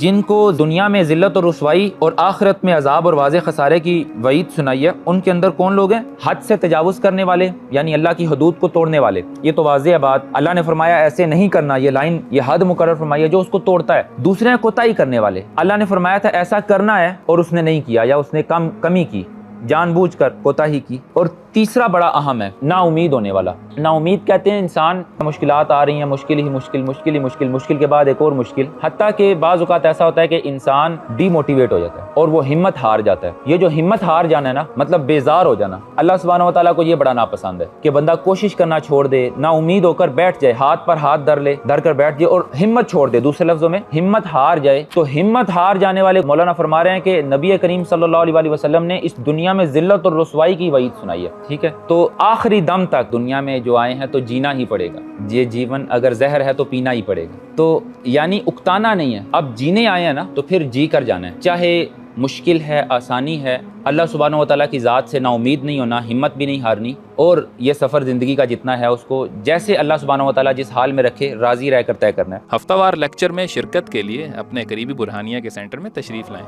جن کو دنیا میں ذلت اور رسوائی اور آخرت میں عذاب اور واضح خسارے کی وعید سنائی ہے، ان کے اندر کون لوگ ہیں؟ حد سے تجاوز کرنے والے، یعنی اللہ کی حدود کو توڑنے والے۔ یہ تو واضح ہے بات، اللہ نے فرمایا ایسے نہیں کرنا، یہ لائن، یہ حد مقرر فرمائی ہے جو اس کو توڑتا ہے۔ دوسرے ہیں کوتاہی کرنے والے، اللہ نے فرمایا تھا ایسا کرنا ہے اور اس نے نہیں کیا، یا اس نے کمی کی، جان بوجھ کر کوتاہی کی۔ اور تیسرا بڑا اہم ہے نا امید ہونے والا۔ نا امید کہتے ہیں انسان، مشکلات آ رہی ہیں، مشکل کے بعد ایک اور مشکل، حتیٰ کہ بعض اوقات ایسا ہوتا ہے کہ انسان ڈی موٹیویٹ ہو جاتا ہے اور وہ ہمت ہار جاتا ہے۔ یہ جو ہمت ہار جانا ہے نا، مطلب بیزار ہو جانا، اللہ سبحانہ و تعالیٰ کو یہ بڑا ناپسند ہے کہ بندہ کوشش کرنا چھوڑ دے، نا امید ہو کر بیٹھ جائے، ہاتھ پر ہاتھ دھر کر بیٹھ جائے اور ہمت چھوڑ دے، دوسرے لفظوں میں ہمت ہار جائے۔ تو ہمت ہار جانے والے مولانا فرما رہے ہیں کہ نبی کریم صلی اللہ علیہ وسلم نے اس دنیا میں ذلت اور رسوائی کی وعید سنائی ہے، ٹھیک ہے؟ تو آخری دم تک دنیا میں جو آئے ہیں تو جینا ہی پڑے گا، یہ جیون اگر زہر ہے تو پینا ہی پڑے گا۔ تو یعنی اکتانا نہیں ہے، اب جینے آئے ہیں نا تو پھر جی کر جانا ہے، چاہے مشکل ہے، آسانی ہے، اللہ سبحانہ و تعالیٰ کی ذات سے نا امید نہیں ہونا، ہمت بھی نہیں ہارنی، اور یہ سفر زندگی کا جتنا ہے اس کو جیسے اللہ سبحانہ و تعالیٰ جس حال میں رکھے راضی رہ کر طے کرنا ہے۔ ہفتہ وار لیکچر میں شرکت کے لیے اپنے قریبی برہانیہ کے سینٹر میں تشریف لائیں۔